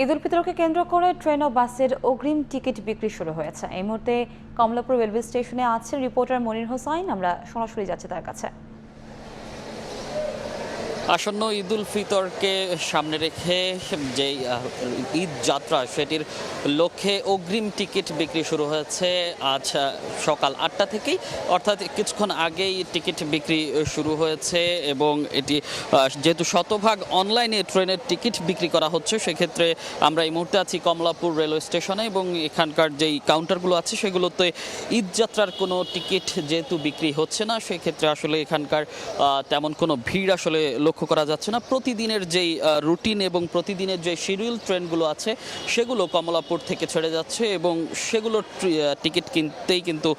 ঈদ উল ফিতরকে কেন্দ্র করে ট্রেন ও বাসের অগ্রিম টিকিট বিক্রি শুরু হয়েছে। এই মুহূর্তে কমলাপুর রেলওয়ে স্টেশনে আছেন রিপোর্টার মনির হোসাইন। আমরা সরাসরি যাচ্ছি তার কাছে। আসন্ন ঈদ উল ফিতরকে সামনে রেখে যে ঈদ যাত্রা সেটির লক্ষ্যে অগ্রিম টিকিট বিক্রি শুরু হয়েছে আজ সকাল 8টা থেকেই, অর্থাৎ কিছুক্ষণ আগেই টিকিট বিক্রি শুরু হয়েছে। এবং এটি যেহেতু শতভাগ অনলাইনে ট্রেনের টিকিট বিক্রি করা হচ্ছে, সেক্ষেত্রে আমরা এই মুহূর্তে আছি কমলাপুর রেলওয়ে স্টেশনে এবং এখানকার যেই কাউন্টারগুলো আছে সেগুলোতে ঈদ যাত্রার কোনো টিকিট যেহেতু বিক্রি হচ্ছে না, সেক্ষেত্রে আসলে এখানকার তেমন কোনো ভিড় আসলে লক্ষ্য করা যাচ্ছে না। প্রতিদিনের যেই রুটিন এবং প্রতিদিনের যে শিডিউল ট্রেনগুলো আছে সেগুলো কমলাপুর থেকে ছেড়ে যাচ্ছে এবং সেগুলোর টিকিট কিনতেই কিন্তু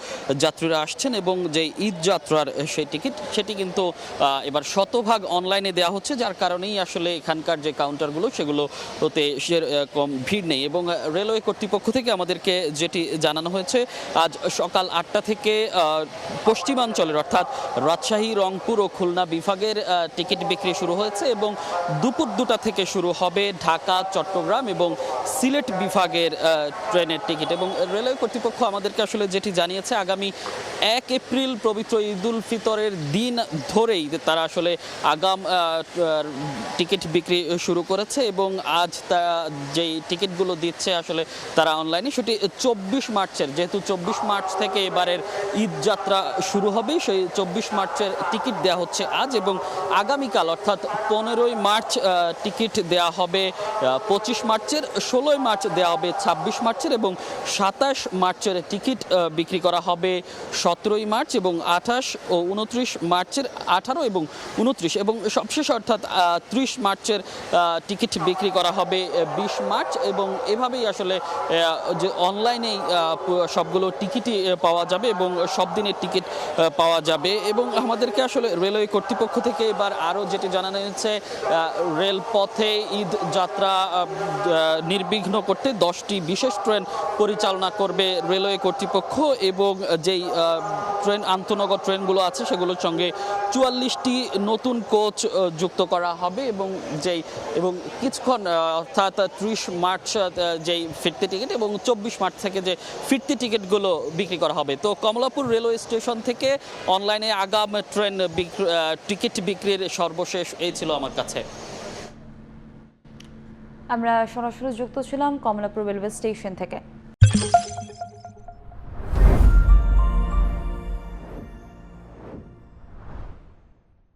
যাত্রীরা আসছেন। এবং যে ঈদ যাত্রার সেই টিকিট সেটি কিন্তু এবার শতভাগ অনলাইনে দেওয়া হচ্ছে, যার কারণেই আসলে এখানকার যে কাউন্টারগুলো সেগুলোতে কম ভিড় নেই। এবং রেলওয়ে কর্তৃপক্ষ থেকে আমাদেরকে যেটি জানানো হয়েছে, আজ সকাল 8টা থেকে পশ্চিমাঞ্চলের অর্থাৎ রাজশাহী, রংপুর ও খুলনা বিভাগের টিকিট বিক্রি শুরু হয়েছে এবং দুপুর 2টা থেকে শুরু হবে ঢাকা, চট্টগ্রাম এবং সিলেট বিভাগের ট্রেনের টিকিট। এবং রেলওয়ে কর্তৃপক্ষ আমাদেরকে আসলে যেটি জানিয়েছে, আগামী 1 এপ্রিল পবিত্র ঈদ উল ফিতরের দিন ধরেই তারা আসলে আগাম টিকিট বিক্রি শুরু করেছে। এবং আজ যেই টিকিটগুলো দিচ্ছে আসলে তারা অনলাইনে, সেটি 24 মার্চের, যেহেতু 24 মার্চ থেকে এবারের ঈদ যাত্রা শুরু হবে, সেই 24 মার্চের টিকিট দেওয়া হচ্ছে আজ। এবং আগামীকাল অর্থাৎ 15ই মার্চ টিকিট দেওয়া হবে 25 মার্চের, 16ই মার্চ দেওয়া হবে 26 মার্চের এবং 27 মার্চের টিকিট বিক্রি করা হবে 17ই মার্চ এবং 28 ও 29 মার্চের, 18 এবং 29 এবং সবশেষ অর্থাৎ 30 মার্চের টিকিট বিক্রি করা হবে 20 মার্চ। এবং এভাবেই আসলে যে অনলাইনেই সবগুলো টিকিটই পাওয়া যাবে এবং সব দিনের টিকিট পাওয়া যাবে। এবং আমাদেরকে আসলে রেলওয়ে কর্তৃপক্ষ থেকে এবার আরও যেটি জানানো হয়েছে, রেলপথে ঈদ যাত্রা নির্বিঘ্ন করতে 10টি বিশেষ ট্রেন পরিচালনা করবে রেলওয়ে কর্তৃপক্ষ। এবং যেই ট্রেন আন্তনগর ট্রেনগুলো আছে সেগুলোর সঙ্গে 44টি নতুন কোচ যুক্ত করা হবে। এবং কিছুক্ষণ অর্থাৎ 30 মার্চ যেই ফিরতি টিকিট এবং 24 মার্চ থেকে যে ফিরতি টিকিটগুলো বিক্রি করা হবে। তো কমলাপুর রেলওয়ে স্টেশন থেকে অনলাইনে আগাম ট্রেন টিকিট বিক্রির সর্বশেষ এই ছিল আমার কাছে। আমরা সরাসরি যুক্ত ছিলাম কমলাপুর রেলওয়ে স্টেশন থেকে।